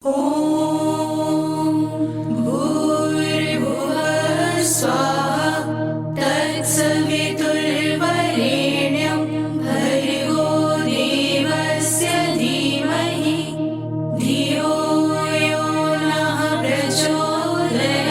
ॐ भूर्भुवः स्वः तत्सवितुर्वरेण्यं भर्गो देवस्य धीमहि धियो यो नः प्रचोदयात्।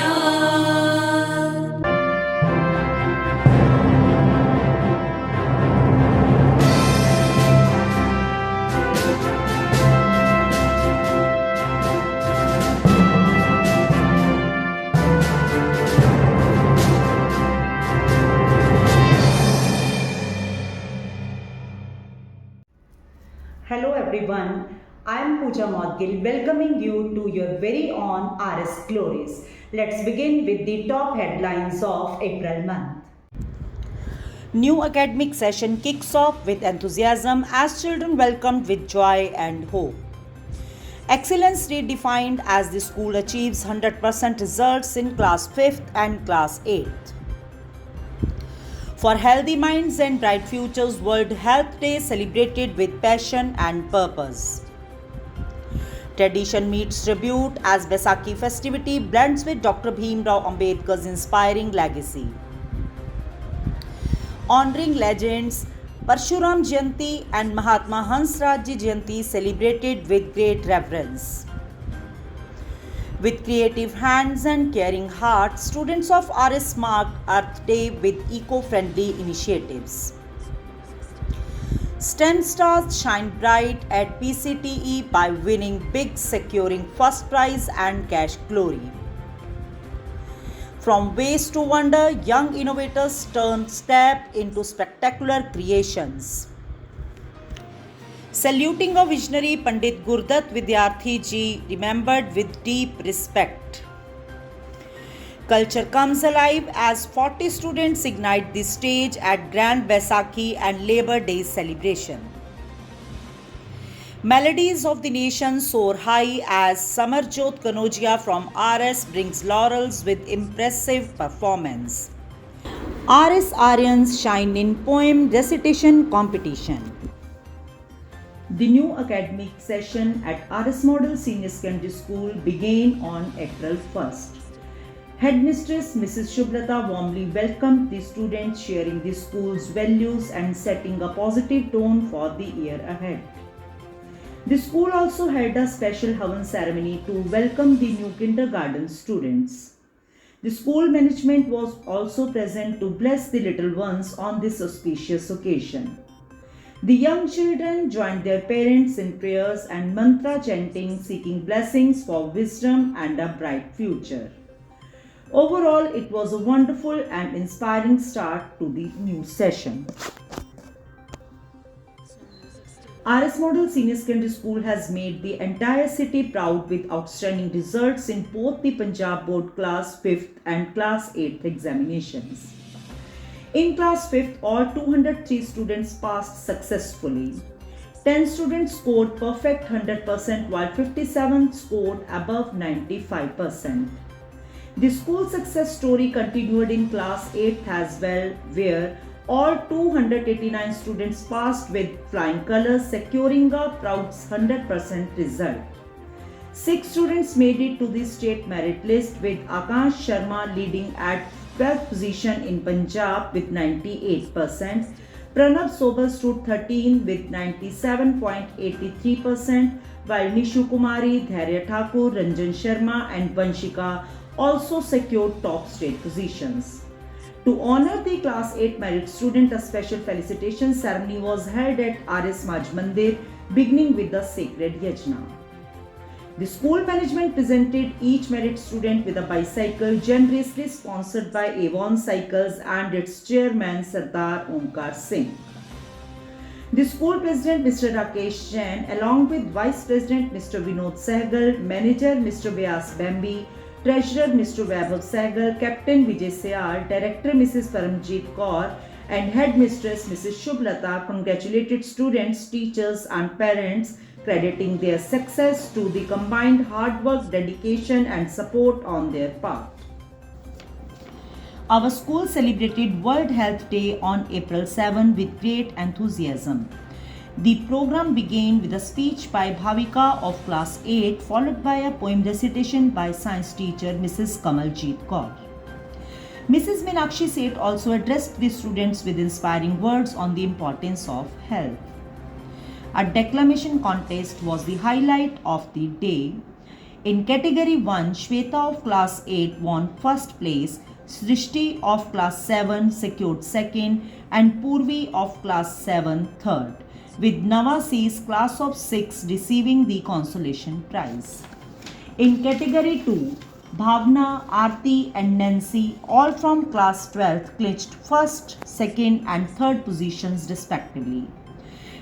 Hello everyone, I am Pooja Modgil welcoming you to your very own RS Glories. Let's begin with the top headlines of April month. New academic session kicks off with enthusiasm as children welcomed with joy and hope. Excellence redefined as the school achieves 100% results in class 5th and class 8th. For healthy minds and bright futures, World Health Day celebrated with passion and purpose. Tradition meets tribute as Baisakhi festivity blends with Dr. Bhimrao Ambedkar's inspiring legacy. Honoring legends, Parshuram Jayanti and Mahatma Hansrajji Jayanti celebrated with great reverence. With creative hands and caring hearts, students of RS marked Earth Day with eco-friendly initiatives. STEM stars shine bright at PCTE by winning big, securing first prize and cash glory. From waste to wonder, young innovators turn step into spectacular creations. Saluting a visionary, Pandit Gurdat Vidyarthi Ji remembered with deep respect. Culture comes alive as 40 students ignite the stage at Grand Baisakhi and Labor Day celebration. Melodies of the nation soar high as Samarjot Kanojia from RS brings laurels with impressive performance. RS Aryans shine in poem recitation competition. The new academic session at RS Model Senior Secondary School began on April 1st. Headmistress Mrs. Shubhlata warmly welcomed the students, sharing the school's values and setting a positive tone for the year ahead. The school also held a special Havan ceremony to welcome the new kindergarten students. The school management was also present to bless the little ones on this auspicious occasion. The young children joined their parents in prayers and mantra chanting, seeking blessings for wisdom and a bright future. Overall, it was a wonderful and inspiring start to the new session. RS Model Senior Secondary School has made the entire city proud with outstanding results in both the Punjab Board Class 5th and Class 8th examinations. In class 5th, all 203 students passed successfully. 10 students scored perfect 100% while 57 scored above 95%. The school success story continued in class 8th as well, where all 289 students passed with flying colors, securing a proud 100% result. 6 students made it to the state merit list, with Akash Sharma leading at 12th position in Punjab with 98%. Pranav Sobal stood 13 with 97.83%, while Nishu Kumari, Dhairya Thakur, Ranjan Sharma and Vanshika also secured top state positions. To honor the class 8 merit student, a special felicitation ceremony was held at RS Maj Mandir, beginning with the sacred yajna. The school management presented each merit student with a bicycle generously sponsored by Avon Cycles and its chairman Sardar Omkar Singh. The school president Mr. Rakesh Jain, along with vice president Mr. Vinod Sehgal, manager Mr. Vyas Bambi, treasurer Mr. Vaibhav Sehgal, captain Vijay Sayal, director Mrs. Paramjeet Kaur and headmistress Mrs. Shubhlata congratulated students, teachers and parents, crediting their success to the combined hard work, dedication and support on their part. Our school celebrated World Health Day on April 7 with great enthusiasm. The program began with a speech by Bhavika of class 8, followed by a poem recitation by science teacher Mrs. Kamaljeet Kaur. Mrs. Meenakshi Seth also addressed the students with inspiring words on the importance of health. A declamation contest was the highlight of the day. In category 1, Shweta of class 8 won first place, Srishti of class 7 secured second, and Purvi of class 7 third, with Nawasi's class of 6 receiving the consolation prize. In category 2, Bhavna, Aarti and Nancy, all from class 12th, clinched first, second and third positions respectively.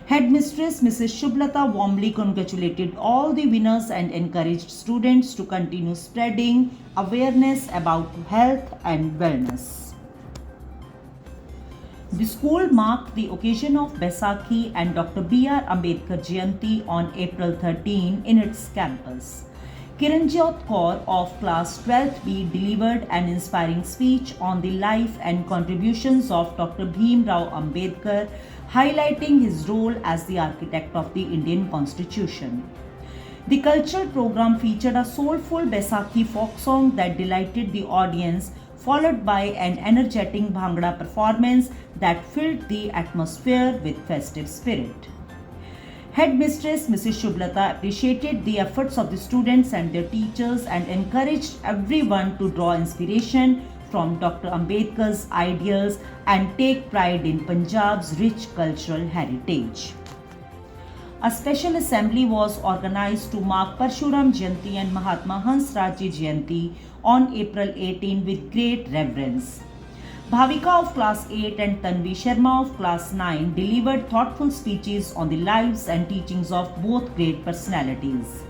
Headmistress Mrs. Shubhlata warmly congratulated all the winners and encouraged students to continue spreading awareness about health and wellness. The school marked the occasion of Baisakhi and Dr. B.R. Ambedkar Jayanti on April 13 in its campus. Kiranjot Kaur of class 12th B delivered an inspiring speech on the life and contributions of Dr. Bhim Rao Ambedkar, highlighting his role as the architect of the Indian Constitution. The cultural program featured a soulful Baisakhi folk song that delighted the audience, followed by an energetic Bhangra performance that filled the atmosphere with festive spirit. Headmistress Mrs. Shubhlata appreciated the efforts of the students and their teachers and encouraged everyone to draw inspiration from Dr. Ambedkar's ideals and take pride in Punjab's rich cultural heritage. A special assembly was organized to mark Parshuram Jayanti and Mahatma Hans Rajji Jayanti on April 18 with great reverence. Bhavika of class 8 and Tanvi Sharma of class 9 delivered thoughtful speeches on the lives and teachings of both great personalities.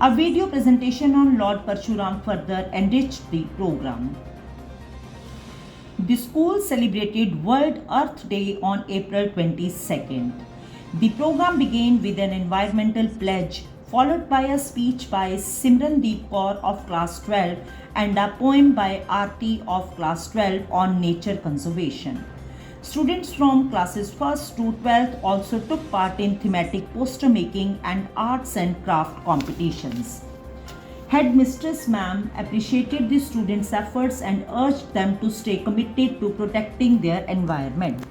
A video presentation on Lord Parshuram further enriched the program. The school celebrated World Earth Day on April 22nd. The program began with an environmental pledge, followed by a speech by Simrandeep Kaur of class 12 and a poem by Aarti of class 12 on nature conservation. Students from classes 1st to 12th also took part in thematic poster making and arts and craft competitions. Headmistress Ma'am appreciated the students' efforts and urged them to stay committed to protecting their environment.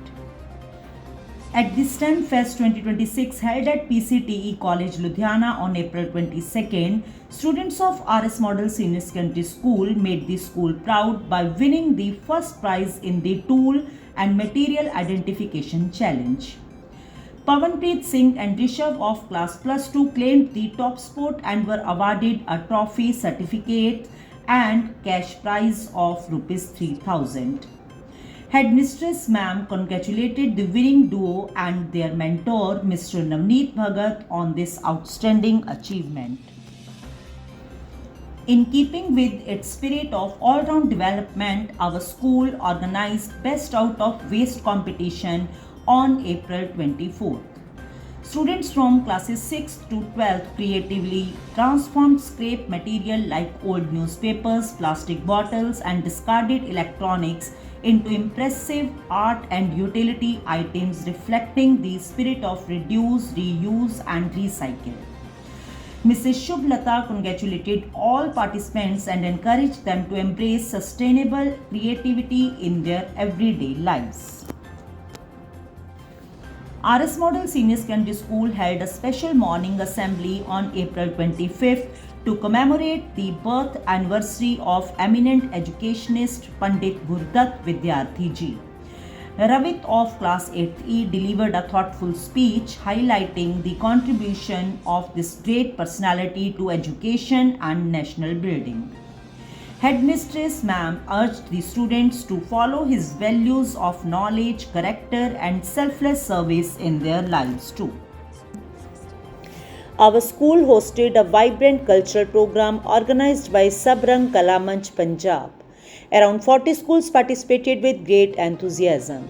At the STEM Fest 2026 held at PCTE College Ludhiana on April 22nd, students of RS Model Senior Secondary School made the school proud by winning the first prize in the Tool and Material Identification Challenge. Pavanpreet Singh and Rishabh of class plus 2 claimed the top spot and were awarded a trophy, certificate and cash prize of Rs 3,000. Headmistress Ma'am congratulated the winning duo and their mentor Mr. Navneet Bhagat on this outstanding achievement. In keeping with its spirit of all-round development, our school organized Best Out of Waste competition on April 24th. Students from classes 6th to 12th creatively transformed scrap material like old newspapers, plastic bottles and discarded electronics into impressive art and utility items reflecting the spirit of reduce, reuse and recycle. Mrs. Shubhlata congratulated all participants and encouraged them to embrace sustainable creativity in their everyday lives. RS Model Senior Secondary School held a special morning assembly on April 25th to commemorate the birth anniversary of eminent educationist Pandit Gurdat Vidyarthi Ji. Ravit of class 8th E delivered a thoughtful speech highlighting the contribution of this great personality to education and national building. Headmistress Ma'am urged the students to follow his values of knowledge, character and selfless service in their lives too. Our school hosted a vibrant cultural program organized by Sabrang Kala Manch Punjab. Around 40 schools participated with great enthusiasm.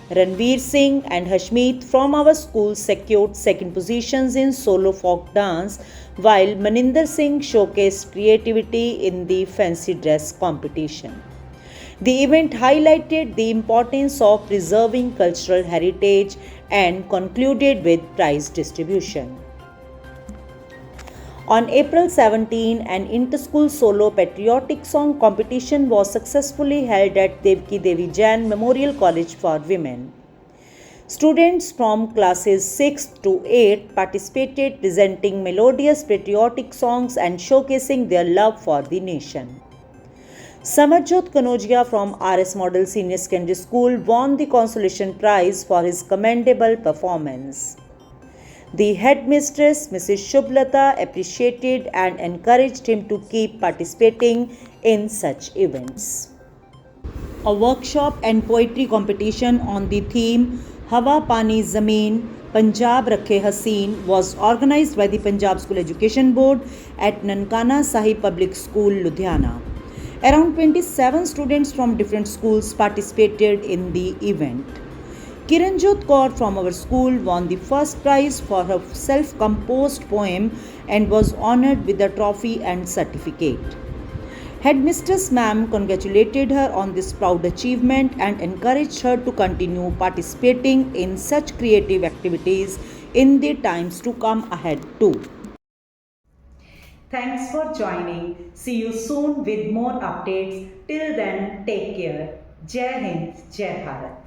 Ranveer Singh and Hashmeet from our school secured second positions in solo folk dance, while Maninder Singh showcased creativity in the fancy dress competition. The event highlighted the importance of preserving cultural heritage and concluded with prize distribution. On April 17, an inter-school solo patriotic song competition was successfully held at Devki Devi Jain Memorial College for Women. Students from classes 6 to 8 participated, presenting melodious patriotic songs and showcasing their love for the nation. Samarjot Kanojia from RS Model Senior Secondary School won the consolation prize for his commendable performance. The headmistress, Mrs. Shubhlata, appreciated and encouraged him to keep participating in such events. A workshop and poetry competition on the theme Hawa Pani Zameen Punjab Rakhe Haseen was organized by the Punjab School Education Board at Nankana Sahib Public School, Ludhiana. Around 27 students from different schools participated in the event. Kiranjot Kaur from our school won the first prize for her self-composed poem and was honored with a trophy and certificate. Headmistress Ma'am congratulated her on this proud achievement and encouraged her to continue participating in such creative activities in the times to come ahead too. Thanks for joining. See you soon with more updates. Till then, take care. Jai Hind, Jai Bharat.